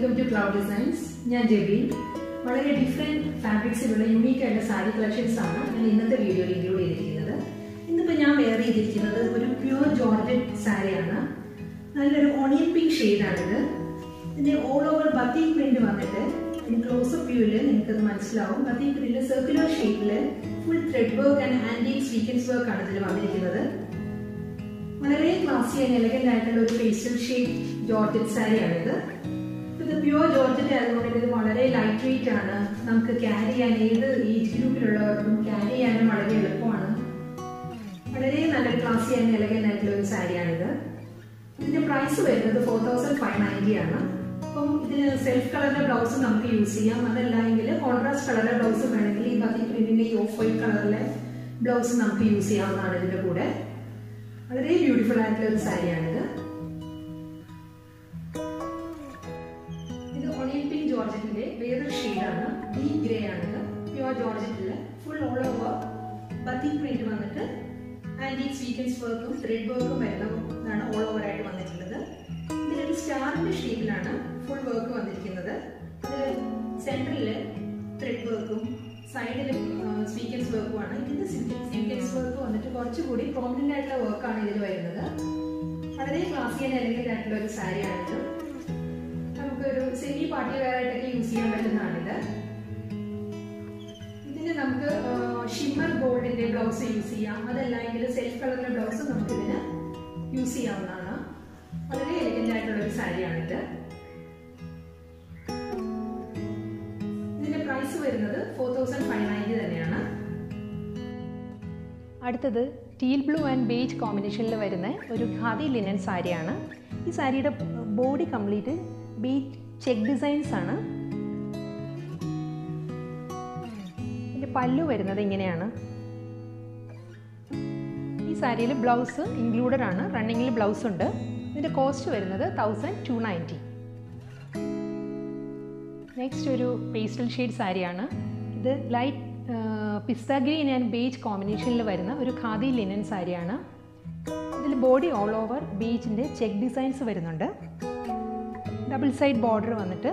Welcome to Cloud Designs. ഞാൻ JB. വളരെ different ഫാബ്രിക്സിലുള്ള unique ആയിട്ടുള്ള സാരി കളക്ഷൻസ് ആണ് ഞാൻ ഇന്നത്തെ വീഡിയോയിൽ ഇൻക്ലൂഡ് ചെയ്തിരിക്കുന്നത്. ഇന്നിപ്പോൾ ഞാൻ വെയർ ചെയ്തിരിക്കുന്നത് ഒരു പ്യൂർ ജോർജറ്റ് സാരിയാണ്. നല്ലൊരു ഓണിയൻ പിങ്ക് ഷെയ്ഡാണിത്. ഇതിന്റെ ഓൾ ഓവർ ബത്തിക് പ്രിന്റ് വന്നിട്ട് ക്ലോസപ്പ് വ്യൂവിൽ നിങ്ങൾക്കത് മനസ്സിലാവും. ബത്തിക് പ്രിന്റ് സർക്കുലർ ഷേപ്പിൽ full thread work and antique sequence work ആണ് ഇതിൽ വന്നിരിക്കുന്നത്. വളരെ ക്ലാസി ആൻഡ് എലഗന്റ് ആയിട്ടുള്ള ഒരു പേസ്റ്റൽ ഷെയ്ഡ് ജോർജറ്റ് സാരിയാണിത്. ഇത് പ്യൂർ ജോർജറ്റ് ആയതുകൊണ്ട് ഇത് വളരെ ലൈറ്റ് വെയിറ്റ് ആണ്. നമുക്ക് ക്യാരി ചെയ്യാൻ ഏത് ഏജ് ഗ്രൂപ്പിലുള്ളവർക്കും ക്യാരി ചെയ്യാനും വളരെ എളുപ്പമാണ്. വളരെ നല്ല ക്ലാസി ആൻഡ് എലഗന്റ് ആയിട്ടുള്ള ഒരു സാരിയാണിത്. ഇതിന്റെ പ്രൈസ് വരുന്നത് 4590 ആണ്. അപ്പം ഇതിന് സെൽഫ് കളറിന്റെ ബ്ലൗസ് നമുക്ക് യൂസ് ചെയ്യാം. അതല്ല എങ്കിൽ കോൺട്രാസ്റ്റ് കളറിലെ ബ്ലൗസ് വേണമെങ്കിൽ ഈ ബത്തിക് പ്രിന്റിന്റെ ഈ ഓഫ് വൈറ്റ് കളറിലെ ബ്ലൗസ് നമുക്ക് യൂസ് ചെയ്യാവുന്നതാണ് ഇതിന്റെ കൂടെ. വളരെ ബ്യൂട്ടിഫുൾ ആയിട്ടുള്ള ഒരു സാരിയാണിത്. ഇത് ഓണിയൻ പിങ്ക് ജോർജറ്റിന്റെ വേറൊരു ഷെയ്ഡാണ്. ഡീപ് ഗ്രേ ആണിത്. പ്യൂർ ജോർജറ്റില് full all over batik print വന്നിട്ട് ആന്റിക് സ്വീക്വൻസ് വർക്കും ത്രെഡ് വർക്കും വരുന്നതാണ് ഓൾ ഓവർ ആയിട്ട് വന്നിട്ടുള്ളത്. ഇതിലൊരു സ്റ്റാറിന്റെ ഷേപ്പിലാണ് ഫുൾ വർക്ക് വന്നിരിക്കുന്നത്. ഇതിൽ സെന്ററില് ത്രെഡ് വർക്കും സൈഡിൽ സ്വീക്വൻസ് വർക്കുമാണ്. ഇതിന്റെ സ്വീക്വൻസ് വർക്ക് വന്നിട്ട് കുറച്ചുകൂടി പ്രോമിനന്റ് ആയിട്ടുള്ള വർക്കാണ് ഇതിൽ വരുന്നത്. വളരെ ക്ലാസി ആൻഡ് എലഗന്റ് ആയിട്ടുള്ള ഒരു സാരിയാണിത്. നമുക്കൊരു സെമി പാർട്ടി വെയർ ആയിട്ടൊക്കെ യൂസ് ചെയ്യാൻ പറ്റുന്നതാണിത്. ഇതിന് നമുക്ക് ഷിമ്മർ ഗോൾഡിന്റെ ബ്ലൗസ് യൂസ് ചെയ്യാം. അതല്ല എങ്കിൽ സെൽഫ് കളറിന്റെ ബ്ലൗസ് നമുക്ക് ഇതിന് യൂസ് ചെയ്യാവുന്നതാണ്. വളരെ എലഗന്റ് ആയിട്ടുള്ള ഒരു സാരിയാണിത്. ഇതിന്റെ പ്രൈസ് വരുന്നത് 4590 തന്നെയാണ്. അടുത്തത് ടീൽ ബ്ലൂ ആൻഡ് ബേജ് കോമ്പിനേഷനിൽ വരുന്ന ഒരു ഖാദി ലിനൻ സാരിയാണ്. ഈ സാരിയുടെ body complete beige check designs ആണ്. ഇതിന്റെ പല്ലു വരുന്നത് ഇങ്ങനെയാണ്. ഈ സാരിയിൽ ബ്ലൗസ് ഇൻക്ലൂഡഡ് ആണ്. റണ്ണിങ്ങിൽ ബ്ലൗസ് ഉണ്ട്. ഇതിന്റെ കോസ്റ്റ് വരുന്നത് 1290. നെക്സ്റ്റ് ഒരു പേസ്റ്റൽ ഷെയ്ഡ് സാരിയാണ്. ഇത് light pista green and beige കോമ്പിനേഷനിൽ വരുന്ന ഒരു ഖാദി ലിനൻ സാരിയാണ്. ഇതിൽ ബോഡി ഓൾ ഓവർ ബേജിൻ്റെ ചെക്ക് ഡിസൈൻസ് വരുന്നുണ്ട്. ഡബിൾ സൈഡ് ബോർഡർ വന്നിട്ട്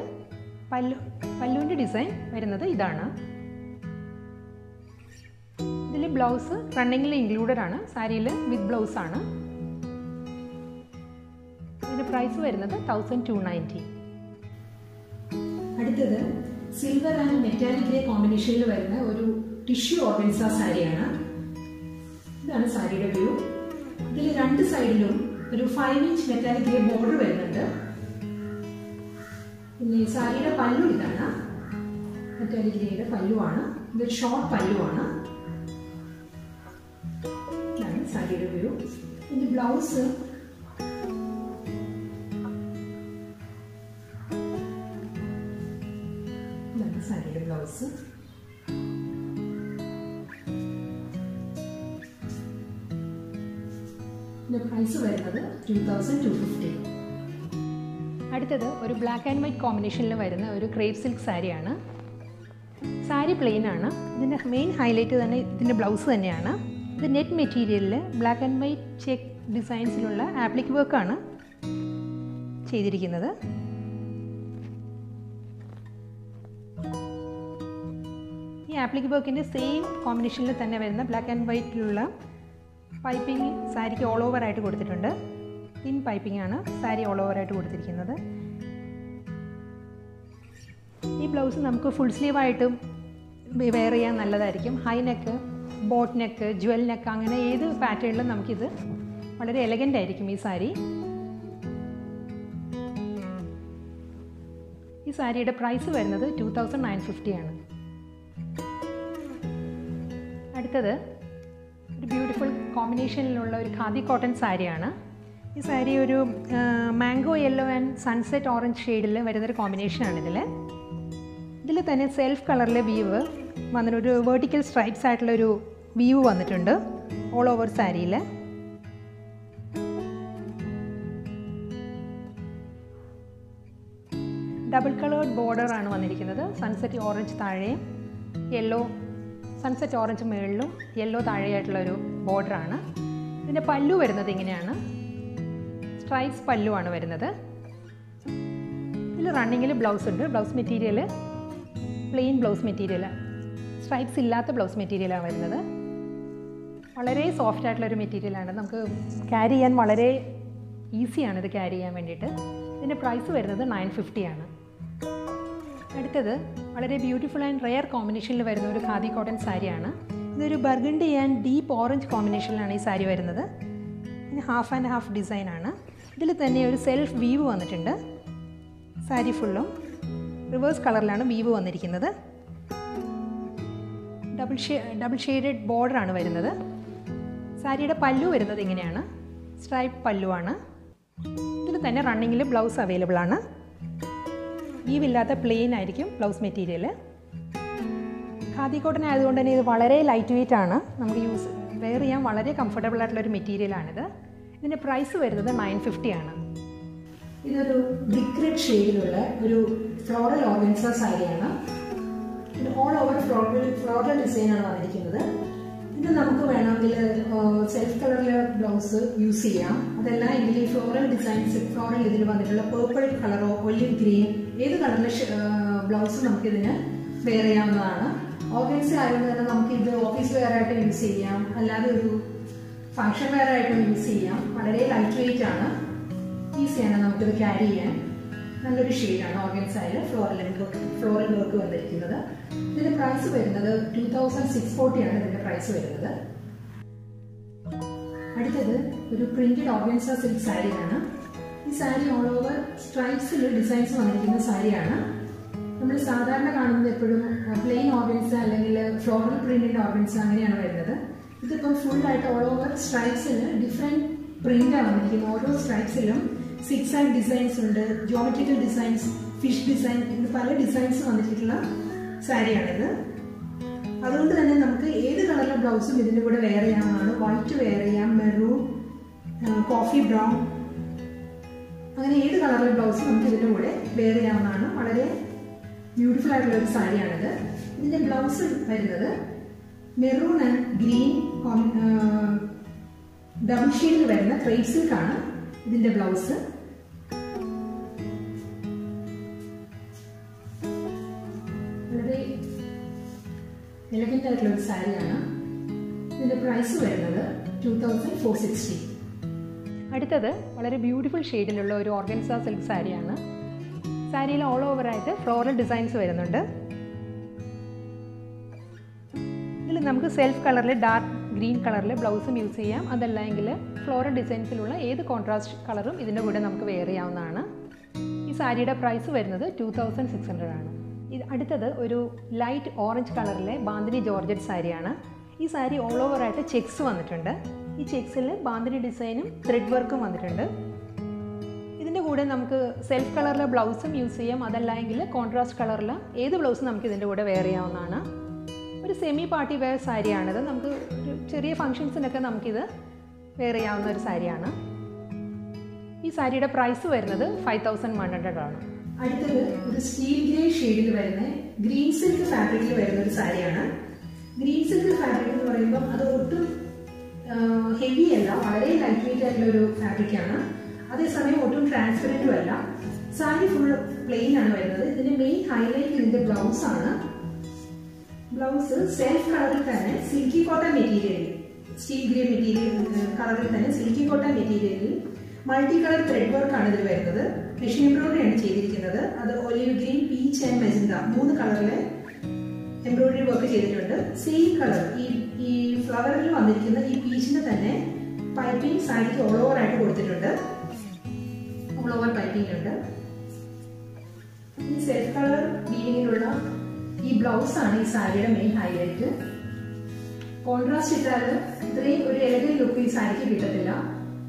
പല്ലുവിൻ്റെ ഡിസൈൻ വരുന്നത് ഇതാണ്. ഇതിൽ ബ്ലൗസ് റണ്ണിങ്ങിൽ ഇൻക്ലൂഡഡ് ആണ്. സാരിയിൽ വിത്ത് ബ്ലൗസ് ആണ്. ഇതിൻ്റെ പ്രൈസ് വരുന്നത് 1290. അടുത്തത് സിൽവർ ആൻഡ് മെറ്റാലിക് ഗ്രേ കോമ്പിനേഷനിൽ വരുന്ന ഒരു ടിഷ്യൂ ഓർഗൻസ സാരിയാണ്. ഇതാണ് സാരിയുടെ വ്യൂ. ഇതിൽ രണ്ട് സൈഡിലും ഒരു 5 ഇഞ്ച് മെറ്റാലിക് ഗ്രേ ബോർഡർ വരുന്നുണ്ട്. പിന്നെ സാരിയുടെ പല്ലു ഇതാണ്. മെറ്റാലിക് ഗ്രേയുടെ പല്ലുവാണ്. ഇതൊരു ഷോർട്ട് പല്ലുവാണ്. ഇതാണ് സാരിയുടെ വ്യൂ. ഇതിന്റെ ബ്ലൗസ് സാരിയുടെ ബ്ലൗസ്. പ്രൈസ് വരുന്നത് 2250. അടുത്തത് ഒരു ബ്ലാക്ക് ആൻഡ് വൈറ്റ് കോമ്പിനേഷനിൽ വരുന്ന ഒരു ക്രേപ്പ് സിൽക്ക് സാരിയാണ്. സാരി പ്ലെയിൻ ആണ്. ഇതിൻ്റെ മെയിൻ ഹൈലൈറ്റ് തന്നെ ഇതിൻ്റെ ബ്ലൗസ് തന്നെയാണ്. ഇത് നെറ്റ് മെറ്റീരിയലിൽ ബ്ലാക്ക് ആൻഡ് വൈറ്റ് ചെക്ക് ഡിസൈൻസിലുള്ള ആപ്ലിക് വർക്കാണ് ചെയ്തിരിക്കുന്നത്. ഈ ആപ്ലിക് വർക്കിൻ്റെ സെയിം കോമ്പിനേഷനിൽ തന്നെ വരുന്ന ബ്ലാക്ക് ആൻഡ് വൈറ്റിലുള്ള പൈപ്പിംഗ് സാരിക്ക് ഓൾ ഓവർ ആയിട്ട് കൊടുത്തിട്ടുണ്ട്. തിൻ പൈപ്പിംഗ് ആണ് സാരി ഓൾ ഓവർ ആയിട്ട് കൊടുത്തിരിക്കുന്നത്. ഈ ബ്ലൗസ് നമുക്ക് ഫുൾ സ്ലീവ് ആയിട്ടും വെയർ ചെയ്യാൻ നല്ലതായിരിക്കും. High neck, boat neck, jewel neck അങ്ങനെ ഏത് പാറ്റേണിലും നമുക്കിത് വളരെ എലഗൻ്റ് ആയിരിക്കും ഈ സാരി. ഈ സാരിയുടെ പ്രൈസ് വരുന്നത് 2950 ആണ്. അടുത്തത് ഒരു ബ്യൂട്ടിഫുൾ കോമ്പിനേഷനിലുള്ള ഒരു ഖാദി കോട്ടൺ സാരിയാണ്. ഈ സാരി ഒരു mango yellow and sunset orange ഷെയ്ഡിൽ വരുന്നൊരു കോമ്പിനേഷനാണ്. ഇതിൽ തന്നെ സെൽഫ് കളറിലെ വീവ് വന്നിട്ട് ഒരു വെർട്ടിക്കൽ സ്ട്രൈപ്സ് ആയിട്ടുള്ളൊരു വീവ് വന്നിട്ടുണ്ട് ഓൾ ഓവർ സാരിയിൽ. ഡബിൾ കളേർഡ് ബോർഡർ ആണ് വന്നിരിക്കുന്നത്. സൺസെറ്റ് ഓറഞ്ച് താഴെയും യെല്ലോ സൺസെറ്റ് ഓറഞ്ച് മുകളിലും യെല്ലോ താഴെയായിട്ടുള്ളൊരു ബോർഡറാണ്. ഇതിൻ്റെ പല്ലു വരുന്നത് ഇങ്ങനെയാണ്. സ്ട്രൈപ്സ് പല്ലുവാണ് വരുന്നത്. ഇതിൽ ഇതിൽ റണ്ണിങ്ങിൽ ബ്ലൗസ് ഉണ്ട്. Blouse material plain blouse material, stripes ഇല്ലാത്ത ബ്ലൗസ് മെറ്റീരിയലാണ് വരുന്നത്. വളരെ സോഫ്റ്റ് ആയിട്ടുള്ളൊരു മെറ്റീരിയലാണ്. നമുക്ക് ക്യാരി ചെയ്യാൻ വളരെ ഈസിയാണ് ഇത് ക്യാരി ചെയ്യാൻ വേണ്ടിയിട്ട്. ഇതിൻ്റെ പ്രൈസ് വരുന്നത് 950 ആണ്. അടുത്തത് വളരെ ബ്യൂട്ടിഫുൾ ആൻഡ് റെയർ കോമ്പിനേഷനിൽ വരുന്ന ഒരു ഖാദി കോട്ടൺ സാരിയാണ്. ഇതൊരു ബർഗണ്ടി ആൻഡ് ഡീപ്പ് ഓറഞ്ച് കോമ്പിനേഷനിലാണ് ഈ സാരി വരുന്നത്. പിന്നെ ഹാഫ് ആൻഡ് ഹാഫ് ഡിസൈനാണ്. ഇതിൽ തന്നെ ഒരു സെൽഫ് വീവ് വന്നിട്ടുണ്ട്. സാരി ഫുള്ളും റിവേഴ്സ് കളറിലാണ് വീവ് വന്നിരിക്കുന്നത്. ഡബിൾ ഷെയ്ഡഡ് ബോർഡറാണ് വരുന്നത്. സാരിയുടെ പല്ലു വരുന്നത് ഇങ്ങനെയാണ്. സ്ട്രൈപ്പ് പല്ലുവാണ്. ഇതിൽ തന്നെ റണ്ണിങ്ങിൽ ബ്ലൗസ് അവൈലബിൾ ആണ്. വീവില്ലാത്ത പ്ലെയിൻ ആയിരിക്കും ബ്ലൗസ് മെറ്റീരിയൽ. ഖാദി കോട്ടൺ ആയതുകൊണ്ട് തന്നെ ഇത് വളരെ ലൈറ്റ് വെയ്റ്റ് ആണ്. നമുക്ക് വെയർ ചെയ്യാൻ വളരെ കംഫർട്ടബിൾ ആയിട്ടുള്ളൊരു മെറ്റീരിയലാണിത്. ഇതിൻ്റെ പ്രൈസ് വരുന്നത് 950 ആണ്. ഇതൊരു ഡിക് റെഡ് ഷെയ്ഡിലുള്ള ഒരു ഫ്ലോറൽ ഓർഗൻസ സാരിയാണ്. ഇത് ഓൾ ഓവർ ഫ്ലോറൽ ഡിസൈനാണ് വന്നിരിക്കുന്നത്. ഇത് നമുക്ക് വേണമെങ്കിൽ സെൽഫ് കളറിൽ ബ്ലൗസ് യൂസ് ചെയ്യാം. അതല്ല എങ്കിൽ ഈ ഫ്ലോറൽ ഡിസൈൻസ്, ഫ്ലോറൽ ഇതിൽ വന്നിട്ടുള്ള പേർപ്പിൾ കളറോ ഒലിവ് ഗ്രീൻ ഏത് കളറിലെ ബ്ലൗസ് നമുക്കിതിന് വെയർ ചെയ്യാവുന്നതാണ്. ഓർഗൻസ ആയതുകൊണ്ട് തന്നെ നമുക്കിത് ഓഫീസ് വെയർ ആയിട്ട് യൂസ് ചെയ്യാം, അല്ലാതെ ഒരു ഫംഗ്ഷൻ വെയർ ആയിട്ടും യൂസ് ചെയ്യാം. വളരെ ലൈറ്റ് വെയ്റ്റ് ആണ്, ഈസിയാണ് നമുക്കിത് ക്യാരി ചെയ്യാൻ. നല്ലൊരു ഷെയ്ഡാണ് ഓർഗൻസയിൽ ഫ്ലോറൽ വർക്ക് വന്നിരിക്കുന്നത്. ഇതിന്റെ പ്രൈസ് വരുന്നത് 2640 ആണ്. ഇതിന്റെ പ്രൈസ് വരുന്നത്. അടുത്തത് ഒരു പ്രിന്റഡ് ഓർഗൻസ സിൽക്ക് സാരിയാണ്. ഈ സാരി ഓൾ ഓവർ സ്ട്രൈപ്സിൽ ഡിസൈൻസ് വന്നിരിക്കുന്ന സാരിയാണ്. നമ്മൾ സാധാരണ കാണുന്നത് എപ്പോഴും പ്ലെയിൻ ഓർഗൻസ അല്ലെങ്കിൽ ഫ്ലോറൽ പ്രിന്റഡ് ഓർഗൻസ അങ്ങനെയാണ് വരുന്നത്. ഇതിപ്പം ഫുള്ളായിട്ട് ഓൾ ഓവർ സ്ട്രൈപ്സിൽ ഡിഫറെന്റ് പ്രിന്റാണ് വന്നിരിക്കുന്നത്. ഓരോ സ്ട്രൈപ്സിലും സിക്സ് ആൻഡ് ഡിസൈൻസ് ഉണ്ട്, ജിയോമെട്രിക്കൽ ഡിസൈൻസ്, ഫിഷ് ഡിസൈൻ, ഇങ്ങനെ പല ഡിസൈൻസ് വന്നിട്ടുള്ള സാരിയാണിത്. അതുകൊണ്ട് തന്നെ നമുക്ക് ഏത് കളറിലെ ബ്ലൗസും ഇതിൻ്റെ കൂടെ വെയർ ചെയ്യാവുന്നതാണ്. വൈറ്റ് വെയർ ചെയ്യാം, മെറൂൺ, കോഫി ബ്രൗൺ, അങ്ങനെ ഏത് കളറിലെ ബ്ലൗസും നമുക്ക് ഇതിൻ്റെ കൂടെ വെയർ ചെയ്യാവുന്നതാണ്. വളരെ ബ്യൂട്ടിഫുൾ ആയിട്ടുള്ള ഒരു സാരിയാണിത്. ഇതിൻ്റെ ബ്ലൗസ് വരുന്നത് മെറൂൺ ആൻഡ് ഗ്രീൻ ഡബിൾ ഷെയ്ഡിൽ വരുന്ന ക്രേപ്പ് സിൽക്ക് ആണ് ഇതിന്റെ ബ്ലൗസ്. വളരെ എലഗന്റ് ആയിട്ടുള്ള ഒരു സാരിയാണ്. ഇതിന്റെ പ്രൈസ് വരുന്നത് 2460. അടുത്തത് വളരെ ബ്യൂട്ടിഫുൾ ഷെയ്ഡിലുള്ള ഒരു ഓർഗൻസ സിൽക്ക് സാരിയാണ്. സാരിയിൽ ഓൾ ഓവർ ആയിട്ട് ഫ്ലോറൽ ഡിസൈൻസ് വരുന്നുണ്ട്. ഇതിൽ നമുക്ക് സെൽഫ് കളറിൽ ഡാർക്ക് ഗ്രീൻ കളറിൽ ബ്ലൗസും യൂസ് ചെയ്യാം. അതല്ലെങ്കിൽ ഫ്ലോറൽ ഡിസൈൻസിലുള്ള ഏത് കോൺട്രാസ്റ്റ് കളറും ഇതിൻ്റെ കൂടെ നമുക്ക് വെയർ ചെയ്യാവുന്നതാണ്. ഈ സാരിയുടെ പ്രൈസ് വരുന്നത് 2600 ആണ്. ഇത് അടുത്തത് ഒരു ലൈറ്റ് ഓറഞ്ച് കളറിലെ ബാന്ധിനി ജോർജറ്റ് സാരിയാണ്. ഈ സാരി ഓൾ ഓവർ ആയിട്ട് ചെക്സ് വന്നിട്ടുണ്ട്. ഈ ചെക്സിൽ ബാന്ധിനി ഡിസൈനും ത്രെഡ് വർക്കും വന്നിട്ടുണ്ട്. ഇതിൻ്റെ കൂടെ നമുക്ക് സെൽഫ് കളറിലെ ബ്ലൗസും യൂസ് ചെയ്യാം. അതല്ലെങ്കിൽ കോൺട്രാസ്റ്റ് കളറിൽ ഏത് ബ്ലൗസും നമുക്ക് ഇതിൻ്റെ കൂടെ വെയർ ചെയ്യാവുന്നതാണ്. ഒരു സെമി പാർട്ടി വെയർ സാരിയാണിത്. നമുക്ക് ഒരു ചെറിയ ഫംഗ്ഷൻസിനൊക്കെ നമുക്കിത് വെയർ ചെയ്യാവുന്ന ഒരു സാരിയാണ്. ഈ സാരിയുടെ പ്രൈസ് വരുന്നത് 5100 ആണ്. അടുത്തത് ഒരു സ്റ്റീൽ ഗ്രേ ഷെയ്ഡിൽ വരുന്ന ഗ്രീൻ സിൽക്ക് ഫാബ്രിക്കിൽ വരുന്ന ഒരു സാരിയാണ്. ഗ്രീൻ സിൽക്ക് ഫാബ്രിക് എന്ന് പറയുമ്പോൾ അത് ഒട്ടും ഹെവി അല്ല, വളരെ ലൈറ്റ് വെയിറ്റ് ആയിട്ടുള്ള ഒരു ഫാബ്രിക്കാണ്. അതേസമയം ഒട്ടും ട്രാൻസ്പെറൻറ്റും അല്ല. സാരി ഫുൾ പ്ലെയിൻ ആണ് വരുന്നത്. ഇതിന്റെ മെയിൻ ഹൈലൈറ്റ് ഇതിന്റെ ബ്ലൗസ് ആണ്. ബ്ലൗസ് സെൽഫ് കളറിൽ തന്നെ സിൽക്കി കോട്ട മെറ്റീരിയൽ, സ്റ്റീൽ ഗ്രേ മെറ്റീരിയൽ കളറിൽ തന്നെ സിൽക്കി കോട്ട മെറ്റീരിയലിൽ മൾട്ടി കളർ ത്രെഡ് വർക്ക് ആണ് ഇതിൽ വരുന്നത്. മെഷീൻ എംബ്രോയിഡറി ആണ് ചെയ്തിരിക്കുന്നത്. അത് olive green, peach and magenta 3 കളറിലെ എംബ്രോയിഡറി വർക്ക് ചെയ്തിട്ടുണ്ട്. സെയിം കളർ ഈ ഫ്ലവറിൽ വന്നിരിക്കുന്ന ഈ പീച്ചിന് തന്നെ പൈപ്പിംഗ് സാരിക്ക് ഓൾ ഓവർ ആയിട്ട് കൊടുത്തിട്ടുണ്ട്. ഓൾ ഓവർ പൈപ്പിംഗ് ഉണ്ട്. ഈ സെൽഫ് കളർ വീവിങ്ങിലുള്ള ഈ ബ്ലൗസ് ആണ് ഈ സാരിയുടെ മെയിൻ ഹൈലൈറ്റ്. കോൺട്രാസ്റ്റ് ഇട്ടാൽ ഇത്രയും ഒരു എലഗന്റ് ലുക്ക് ഈ സാരിക്ക് കിട്ടത്തില്ല.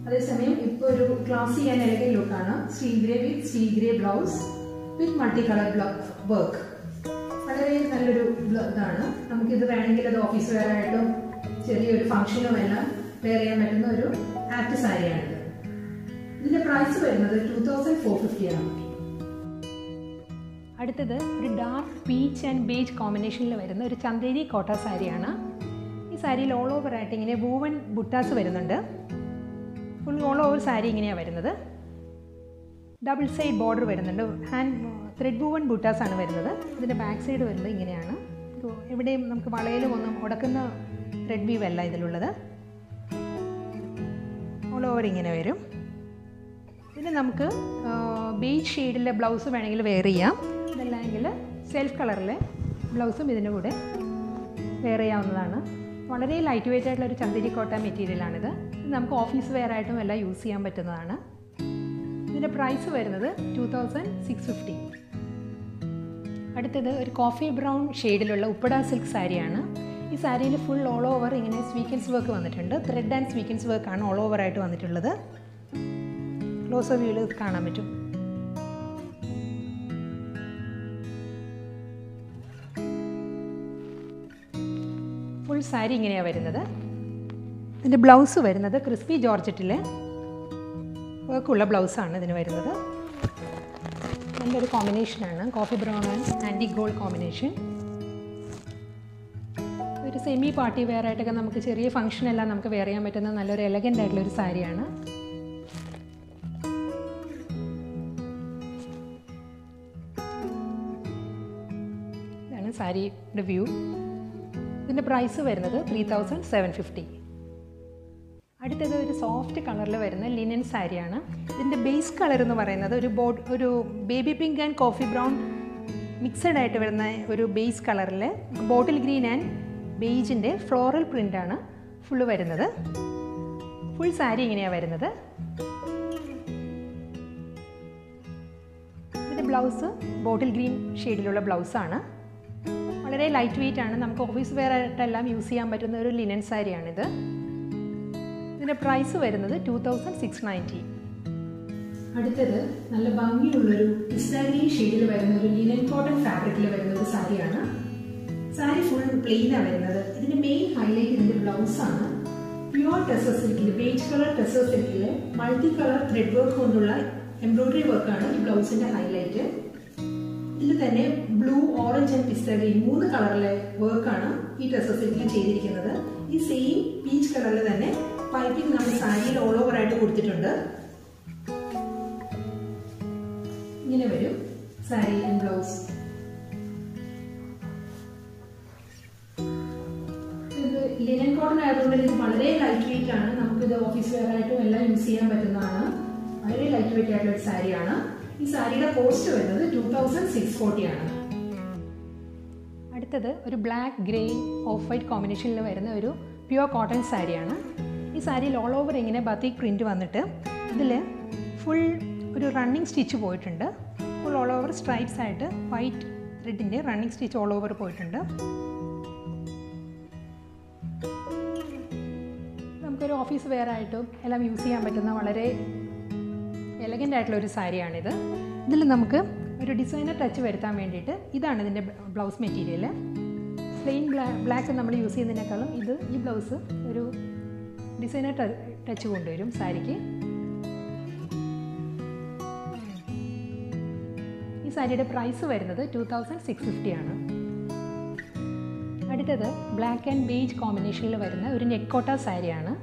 അതേസമയം ഇപ്പോൾ ഒരു ക്ലാസി ആൻഡ് എലഗന്റ് ലുക്കാണ്. സ്റ്റീൽ ഗ്രേ വിത്ത് സ്റ്റീൽ ഗ്രേ ബ്ലൗസ് വിത്ത് മൾട്ടി കളർ വർക്ക്. വളരെ നല്ലൊരു ഇതാണ്. നമുക്കിത് വേണമെങ്കിൽ അത് ഓഫീസ് വെയർ ആയിട്ടും ചെറിയൊരു ഫംഗ്ഷനും എല്ലാം വെയർ ചെയ്യാൻ പറ്റുന്ന ഒരു ആപ്റ്റ് സാരിയാണിത്. ഇതിന്റെ പ്രൈസ് വരുന്നത് 2450 ആണ്. അടുത്തത് ഒരു ഡാർക്ക് പീച്ച് ആൻഡ് ബേജ് കോമ്പിനേഷനിൽ വരുന്ന ഒരു ചന്ദേരി കോട്ട സാരിയാണ്. ഈ സാരിയിൽ ഓൾ ഓവർ ആയിട്ട് ഇങ്ങനെ വൂവൻ ബുട്ടാസ് വരുന്നുണ്ട്. ഫുൾ ഓൾ ഓവർ സാരി ഇങ്ങനെയാണ് വരുന്നത്. ഡബിൾ സൈഡ് ബോർഡർ വരുന്നുണ്ട്. ത്രെഡ് വൂവൺ ബൂട്ടാസ് ആണ് വരുന്നത്. ഇതിൻ്റെ ബാക്ക് സൈഡ് വരുന്നത് ഇങ്ങനെയാണ്. എവിടെയും നമുക്ക് വളയിലും ഒന്നും ഉടക്കുന്ന ത്രെഡ് വീവ് അല്ല ഇതിലുള്ളത്. ഓൾ ഓവർ ഇങ്ങനെ വരും. ഇതിന് നമുക്ക് ബേജ് ഷെയ്ഡിലെ ബ്ലൗസ് വേണമെങ്കിൽ വെയർ ചെയ്യാം. അതല്ലെങ്കിൽ സെൽഫ് കളറിലെ ബ്ലൗസും ഇതിൻ്റെ കൂടെ വെയർ ചെയ്യാവുന്നതാണ്. വളരെ ലൈറ്റ് വെയ്റ്റ് ആയിട്ടുള്ള ഒരു ചന്ദേരി കോട്ട മെറ്റീരിയലാണിത്. ഇത് നമുക്ക് ഓഫീസ് വെയർ ആയിട്ടും എല്ലാം യൂസ് ചെയ്യാൻ പറ്റുന്നതാണ്. ഇതിൻ്റെ പ്രൈസ് വരുന്നത് 2650. അടുത്തത് ഒരു കോഫി ബ്രൗൺ ഷെയ്ഡിലുള്ള ഉപ്പട സിൽക്ക് സാരിയാണ്. ഈ സാരിയിൽ ഫുൾ ഓൾ ഓവർ ഇങ്ങനെ സ്വീക്വൻസ് വർക്ക് വന്നിട്ടുണ്ട്. ത്രെഡ് ആൻഡ് സ്വീക്വൻസ് വർക്കാണ് ഓൾ ഓവർ ആയിട്ട് വന്നിട്ടുള്ളത്. ക്ലോസ് വ്യൂവിൽ കാണാൻ പറ്റും. ഫുൾ സാരി ഇങ്ങനെയാണ് വരുന്നത്. ഇതിൻ്റെ ബ്ലൗസ് വരുന്നത് ക്രിസ്പി ജോർജറ്റിൽ വർക്കുള്ള ബ്ലൗസാണ് ഇതിന് വരുന്നത്. നല്ലൊരു കോമ്പിനേഷനാണ്, coffee brown and antique gold combination. ഒരു സെമി പാർട്ടി വെയർ ആയിട്ടൊക്കെ നമുക്ക് ചെറിയ ഫംഗ്ഷനെല്ലാം നമുക്ക് വെയർ ചെയ്യാൻ പറ്റുന്ന നല്ലൊരു എലഗൻ്റ് ആയിട്ടുള്ളൊരു സാരിയാണ്. ഇതാണ് സാരിയുടെ വ്യൂ. ഇതിൻ്റെ പ്രൈസ് വരുന്നത് 3750. അടുത്തത് ഒരു സോഫ്റ്റ് കളറിൽ വരുന്ന ലിനൻ സാരിയാണ്. ഇതിൻ്റെ ബേസ് കളർ എന്ന് പറയുന്നത് ഒരു baby pink and coffee brown mixed ആയിട്ട് വരുന്ന ഒരു ബേസ് കളറിൽ ബോട്ടിൽ ഗ്രീൻ ആൻഡ് ബേജിൻ്റെ ഫ്ലോറൽ പ്രിൻ്റാണ് ഫുള്ള് വരുന്നത്. ഫുൾ സാരി ഇങ്ങനെയാണ് വരുന്നത്. ഇതിൻ്റെ ബ്ലൗസ് ബോട്ടിൽ ഗ്രീൻ ഷെയ്ഡിലുള്ള ബ്ലൗസാണ്. വളരെ ലൈറ്റ് വെയ്റ്റ് ആണ്. നമുക്ക് ഓഫീസ് വെയർ ആയിട്ടെല്ലാം യൂസ് ചെയ്യാൻ പറ്റുന്ന ഒരു ലിനൻ സാരിയാണിത്. ഇതിൻ്റെ പ്രൈസ് വരുന്നത് 2690. അടുത്തത് നല്ല ഭംഗിയുള്ളൊരു പിസ്ത ഗ്രീൻ ഷെയ്ഡിൽ വരുന്ന ഒരു ലിനൻ കോട്ടൺ ഫാബ്രിക്കിൽ വരുന്ന ഒരു സാരിയാണ്. സാരി ഫുൾ പ്ലെയിനാണ് വരുന്നത്. ഇതിൻ്റെ മെയിൻ ഹൈലൈറ്റ് ഇതിൻ്റെ ബ്ലൗസാണ്. പ്യുവർ ടെസർ സിൽക്കിൽ ബേജ് കളർ ടെസർ സിൽക്കിൽ മൾട്ടി കളർ ത്രെഡ് വർക്ക് കൊണ്ടുള്ള എംബ്രോയിഡറി വർക്കാണ് ഈ ബ്ലൗസിൻ്റെ ഹൈലൈറ്റ്. ഇതിൽ തന്നെ blue, orange and pista green 3 കളറിലെ വർക്കാണ് ഈ ടെസർ സിൽക്കിൽ ചെയ്തിരിക്കുന്നത്. ഈ സെയിം പീച്ച് കളറിൽ തന്നെ പൈപ്പിംഗ് നമ്മൾ സാരിയിൽ ഓൾ ഓവർ ആയിട്ട് കൊടുത്തിട്ടുണ്ട്. ഇങ്ങനെ വരും സാരി ആൻഡ് ബ്ലൗസ്. ഇത് ലിനൻ കോട്ടൺ ആയതുകൊണ്ട് ഇത് വളരെ ലൈറ്റ് വെയിറ്റ് ആണ്. നമുക്കിത് ഓഫീസ് വെയർ ആയിട്ടും എല്ലാം യൂസ് ചെയ്യാൻ പറ്റുന്നതാണ്. വളരെ ലൈറ്റ് വെയിറ്റ് ആയിട്ടുള്ള ഒരു സാരിയാണ്. ഈ സാരിയുടെ കോസ്റ്റ് വരുന്നത് 2640 ആണ്. അടുത്തത് ഒരു ബ്ലാക്ക് ഗ്രേ ഓഫ് വൈറ്റ് കോമ്പിനേഷനിൽ വരുന്ന ഒരു പ്യുവർ കോട്ടൺ സാരിയാണ്. ഈ സാരിയിൽ ഓൾ ഓവർ ഇങ്ങനെ ബത്തിക് പ്രിൻറ്റ് വന്നിട്ട് ഇതിൽ ഫുൾ ഒരു റണ്ണിങ് സ്റ്റിച്ച് പോയിട്ടുണ്ട്. ഫുൾ ഓൾ ഓവർ സ്ട്രൈപ്സ് ആയിട്ട് വൈറ്റ് ത്രെഡിൻ്റെ റണ്ണിങ് സ്റ്റിച്ച് ഓൾ ഓവർ പോയിട്ടുണ്ട്. നമുക്കൊരു ഓഫീസ് വെയർ ആയിട്ടും എല്ലാം യൂസ് ചെയ്യാൻ പറ്റുന്ന വളരെ എലഗൻ്റ് ആയിട്ടുള്ള ഒരു സാരിയാണിത്. ഇതിൽ നമുക്ക് ഒരു ഡിസൈനർ ടച്ച് വരുത്താൻ വേണ്ടിയിട്ട് ഇതാണ് ഇതിൻ്റെ ബ്ലൗസ് മെറ്റീരിയൽ. പ്ലെയിൻ ബ്ലാക്ക് നമ്മൾ യൂസ് ചെയ്യുന്നതിനേക്കാളും ഈ ബ്ലൗസ് ഒരു ഡിസൈനർ ടച്ച് കൊണ്ടുവരും സാരിക്ക്. ഈ സാരിയുടെ പ്രൈസ് വരുന്നത് 2650 ആണ്. അടുത്തത് ബ്ലാക്ക് ആൻഡ് ബേജ് കോമ്പിനേഷനിൽ വരുന്ന ഒരു നെക്കോട്ട സാരിയാണ്.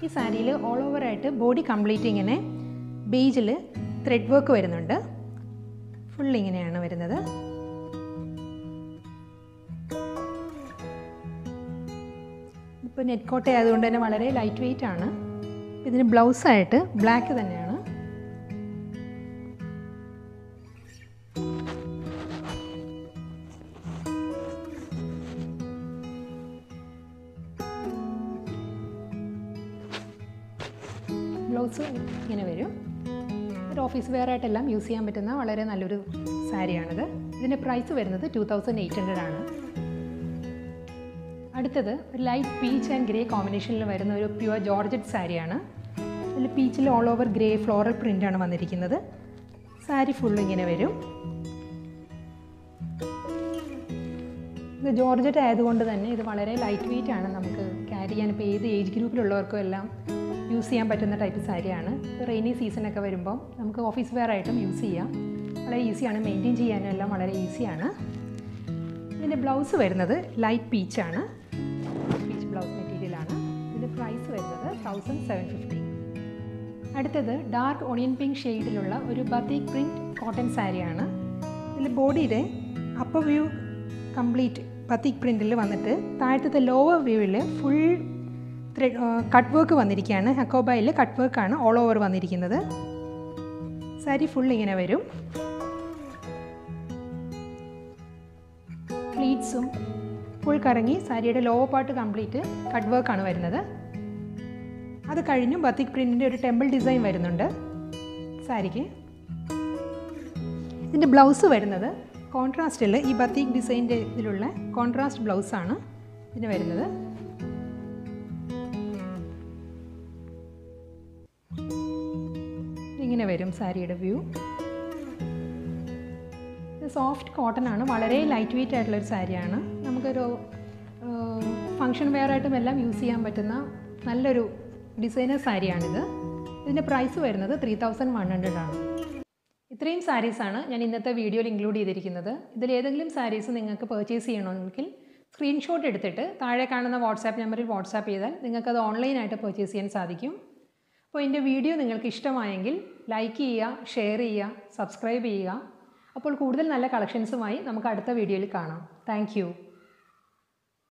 ഈ സാരിയിൽ ഓൾ ഓവർ ആയിട്ട് ബോഡി കംപ്ലീറ്റ് ഇങ്ങനെ ബേജിൽ ത്രെഡ് വർക്ക് വരുന്നുണ്ട്. ഫുൾ ഇങ്ങനെയാണ് വരുന്നത്. ഇപ്പോൾ നെറ്റ് കോട്ട ആയതുകൊണ്ട് തന്നെ വളരെ ലൈറ്റ് വെയ്റ്റ് ആണ്. ഇതിന് ബ്ലൗസായിട്ട് ബ്ലാക്ക് തന്നെയാണ്. ബ്ലൗസ് ഇങ്ങനെ വരും. ഒരു ഓഫീസ് വെയർ ആയിട്ടെല്ലാം യൂസ് ചെയ്യാൻ പറ്റുന്ന വളരെ നല്ലൊരു സാരിയാണിത്. ഇതിൻ്റെ പ്രൈസ് വരുന്നത് 2800 ആണ്. അടുത്തത് ഒരു ലൈറ്റ് പീച്ച് ആൻഡ് ഗ്രേ കോമ്പിനേഷനിൽ വരുന്ന ഒരു പ്യുവർ ജോർജറ്റ് സാരിയാണ്. ഇതിൽ പീച്ചിൽ ഓൾ ഓവർ ഗ്രേ ഫ്ലോറൽ പ്രിൻ്റാണ് വന്നിരിക്കുന്നത്. സാരി ഫുൾ ഇങ്ങനെ വരും. ഇത് ജോർജറ്റ് ആയതുകൊണ്ട് തന്നെ ഇത് വളരെ ലൈറ്റ് വെയ്റ്റ് ആണ്. നമുക്ക് ക്യാരി ചെയ്യാൻ ഇപ്പോൾ ഏത് ഏജ് ഗ്രൂപ്പിലുള്ളവർക്കും എല്ലാം യൂസ് ചെയ്യാൻ പറ്റുന്ന ടൈപ്പ് സാരിയാണ്. റെയിനി സീസണൊക്കെ വരുമ്പം നമുക്ക് ഓഫീസ് വെയർ ആയിട്ടും യൂസ് ചെയ്യാം. വളരെ ഈസിയാണ്, മെയിൻറ്റെയിൻ ചെയ്യാനും എല്ലാം വളരെ ഈസിയാണ്. ഇതിൻ്റെ ബ്ലൗസ് വരുന്നത് ലൈറ്റ് പീച്ചാണ്. പീച്ച് ബ്ലൗസ് മെറ്റീരിയലാണ്. ഇതിൻ്റെ പ്രൈസ് വരുന്നത് 1750. അടുത്തത് ഡാർക്ക് ഓണിയൻ പിങ്ക് ഷെയ്ഡിലുള്ള ഒരു ബത്തിക് പ്രിൻറ്റ് കോട്ടൺ സാരിയാണ്. ഇതിൽ ബോഡിയുടെ അപ്പർ വ്യൂ കംപ്ലീറ്റ് ബത്തിക് പ്രിൻറ്റിൽ വന്നിട്ട് താഴത്തെ ലോവർ വ്യൂവിൽ ഫുൾ കട്ട് വർക്ക് വന്നിരിക്കുകയാണ്. ഹക്കോബയിൽ കട്ട് വർക്കാണ് ഓൾ ഓവർ വന്നിരിക്കുന്നത്. സാരി ഫുൾ ഇങ്ങനെ വരും. പ്ലീറ്റ്സും ഫുൾ കറങ്ങി സാരിയുടെ ലോവർ പാർട്ട് കംപ്ലീറ്റ് കട്ട് വർക്കാണ് വരുന്നത്. അത് കഴിഞ്ഞും ബത്തിക് പ്രിൻറ്റിൻ്റെ ഒരു ടെമ്പിൾ ഡിസൈൻ വരുന്നുണ്ട് സാരിക്ക്. ഇതിൻ്റെ ബ്ലൗസ് വരുന്നത് കോൺട്രാസ്റ്റിൽ ഈ ബത്തിക് ഡിസൈൻ്റെ ഇതിലുള്ള കോൺട്രാസ്റ്റ് ബ്ലൗസാണ് ഇതിന് വരുന്നത്. ഇങ്ങനെ വരും സാരിയുടെ വ്യൂ. ഇത് സോഫ്റ്റ് കോട്ടൺ ആണ്, വളരെ ലൈറ്റ് വെയ്റ്റ് ആയിട്ടുള്ളൊരു സാരിയാണ്. നമുക്കൊരു ഫങ്ഷൻ വെയർ ആയിട്ടും എല്ലാം യൂസ് ചെയ്യാൻ പറ്റുന്ന നല്ലൊരു ഡിസൈനർ സാരിയാണിത്. ഇതിൻ്റെ പ്രൈസ് വരുന്നത് 3100 ആണ്. ഇത്രയും സാരീസാണ് ഞാൻ ഇന്നത്തെ വീഡിയോയിൽ ഇൻക്ലൂഡ് ചെയ്തിരിക്കുന്നത്. ഇതിലേതെങ്കിലും സാരീസ് നിങ്ങൾക്ക് പർച്ചേസ് ചെയ്യണമെങ്കിൽ സ്ക്രീൻഷോട്ട് എടുത്തിട്ട് താഴെ കാണുന്ന വാട്സാപ്പ് നമ്പറിൽ വാട്സാപ്പ് ചെയ്താൽ നിങ്ങൾക്കത് ഓൺലൈനായിട്ട് പർച്ചേസ് ചെയ്യാൻ സാധിക്കും. അപ്പോൾ എൻ്റെ വീഡിയോ നിങ്ങൾക്ക് ഇഷ്ടമായെങ്കിൽ ലൈക്ക് ചെയ്യുക, ഷെയർ ചെയ്യുക, സബ്സ്ക്രൈബ് ചെയ്യുക. അപ്പോൾ കൂടുതൽ നല്ല കളക്ഷൻസുമായി നമുക്ക് അടുത്ത വീഡിയോയിൽ കാണാം. താങ്ക്